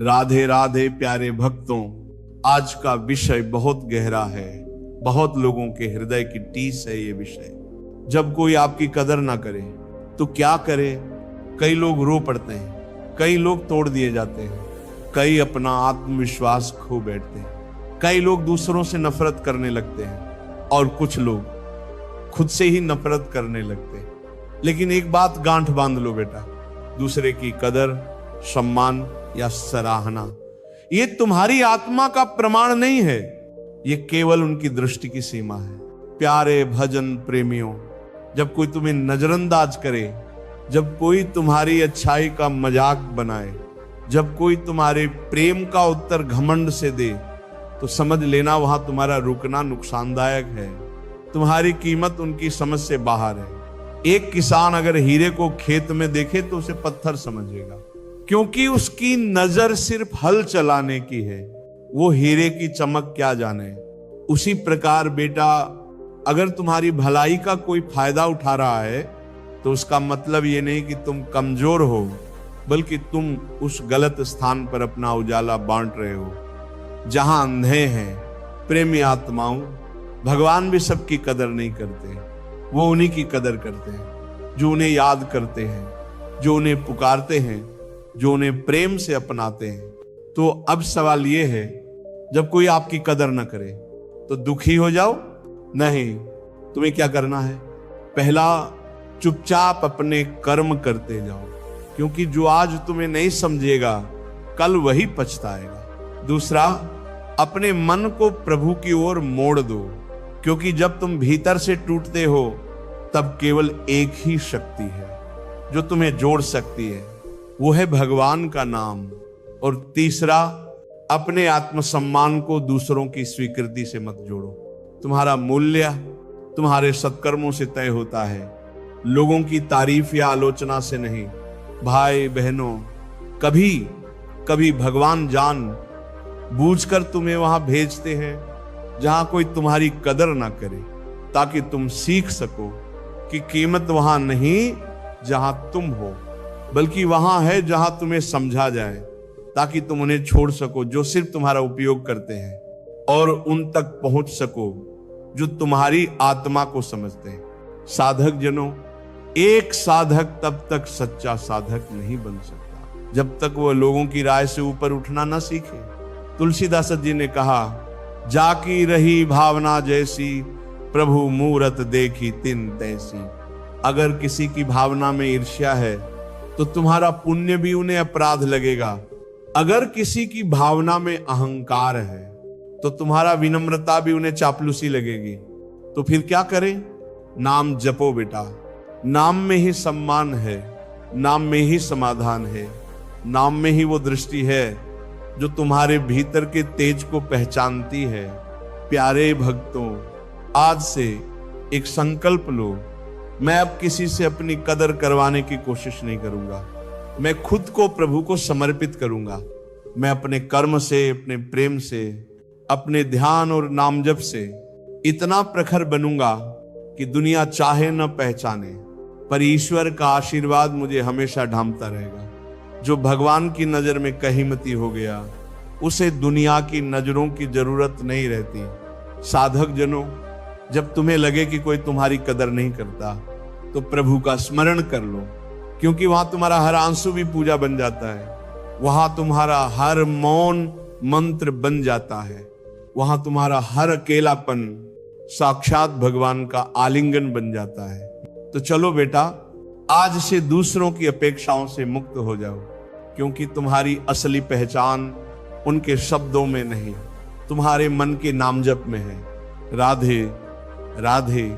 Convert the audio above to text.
राधे राधे प्यारे भक्तों, आज का विषय बहुत गहरा है। बहुत लोगों के हृदय की टीस है ये विषय। जब कोई आपकी कदर ना करे तो क्या करे? कई लोग रो पड़ते हैं, कई लोग तोड़ दिए जाते हैं, कई अपना आत्मविश्वास खो बैठते हैं, कई लोग दूसरों से नफरत करने लगते हैं और कुछ लोग खुद से ही नफरत करने लगते हैं। लेकिन एक बात गांठ बांध लो बेटा, दूसरे की कदर, सम्मान या सराहना ये तुम्हारी आत्मा का प्रमाण नहीं है, ये केवल उनकी दृष्टि की सीमा है। प्यारे भजन प्रेमियों, जब कोई तुम्हें नजरअंदाज करे, जब कोई तुम्हारी अच्छाई का मजाक बनाए, जब कोई तुम्हारे प्रेम का उत्तर घमंड से दे, तो समझ लेना वहां तुम्हारा रुकना नुकसानदायक है। तुम्हारी कीमत उनकी समझ से बाहर है। एक किसान अगर हीरे को खेत में देखे तो उसे पत्थर समझेगा, क्योंकि उसकी नजर सिर्फ हल चलाने की है, वो हीरे की चमक क्या जाने। उसी प्रकार बेटा, अगर तुम्हारी भलाई का कोई फायदा उठा रहा है तो उसका मतलब ये नहीं कि तुम कमजोर हो, बल्कि तुम उस गलत स्थान पर अपना उजाला बांट रहे हो जहां अंधे हैं। प्रेमी आत्माओं, भगवान भी सबकी कदर नहीं करते, वो उन्हीं की कदर करते हैं जो उन्हें याद करते हैं, जो उन्हें पुकारते हैं, जो उन्हें प्रेम से अपनाते हैं। तो अब सवाल ये है, जब कोई आपकी कदर न करे तो दुखी हो जाओ? नहीं, तुम्हें क्या करना है? पहला, चुपचाप अपने कर्म करते जाओ, क्योंकि जो आज तुम्हें नहीं समझेगा कल वही पछताएगा। दूसरा, अपने मन को प्रभु की ओर मोड़ दो, क्योंकि जब तुम भीतर से टूटते हो तब केवल एक ही शक्ति है जो तुम्हें जोड़ सकती है, वो है भगवान का नाम। और तीसरा, अपने आत्मसम्मान को दूसरों की स्वीकृति से मत जोड़ो। तुम्हारा मूल्य तुम्हारे सत्कर्मों से तय होता है, लोगों की तारीफ या आलोचना से नहीं। भाई बहनों, कभी कभी भगवान जान बूझकर तुम्हें वहां भेजते हैं जहां कोई तुम्हारी कदर ना करे, ताकि तुम सीख सको कि कीमत वहां नहीं जहां तुम हो, बल्कि वहां है जहां तुम्हें समझा जाए, ताकि तुम उन्हें छोड़ सको जो सिर्फ तुम्हारा उपयोग करते हैं, और उन तक पहुंच सको जो तुम्हारी आत्मा को समझते हैं। साधक जनों, एक साधक तब तक सच्चा साधक नहीं बन सकता जब तक वह लोगों की राय से ऊपर उठना ना सीखे। तुलसीदास जी ने कहा, जाकी रही भावना जैसी, प्रभु मूरत देखी तिन तैसी। अगर किसी की भावना में ईर्ष्या है तो तुम्हारा पुण्य भी उन्हें अपराध लगेगा। अगर किसी की भावना में अहंकार है तो तुम्हारा विनम्रता भी उन्हें चापलूसी लगेगी। तो फिर क्या करें? नाम जपो बेटा, नाम में ही सम्मान है, नाम में ही समाधान है, नाम में ही वो दृष्टि है जो तुम्हारे भीतर के तेज को पहचानती है। प्यारे भक्तों, आज से एक संकल्प लो, मैं अब किसी से अपनी कदर करवाने की कोशिश नहीं करूंगा, मैं खुद को प्रभु को समर्पित करूंगा। मैं अपने कर्म से, अपने प्रेम से, अपने ध्यान और नाम जप से इतना प्रखर बनूंगा कि दुनिया चाहे न पहचाने, पर ईश्वर का आशीर्वाद मुझे हमेशा ढांपता रहेगा। जो भगवान की नजर में कहीमती हो गया, उसे दुनिया की नजरों की जरूरत नहीं रहती। साधक जनों, जब तुम्हें लगे कि कोई तुम्हारी कदर नहीं करता तो प्रभु का स्मरण कर लो, क्योंकि वहां तुम्हारा हर आंसू भी पूजा बन जाता है, वहां तुम्हारा हर मौन मंत्र बन जाता है, वहां तुम्हारा हर अकेलापन साक्षात भगवान का आलिंगन बन जाता है। तो चलो बेटा, आज से दूसरों की अपेक्षाओं से मुक्त हो जाओ, क्योंकि तुम्हारी असली पहचान उनके शब्दों में नहीं, तुम्हारे मन के नाम जप में है। राधे राधे।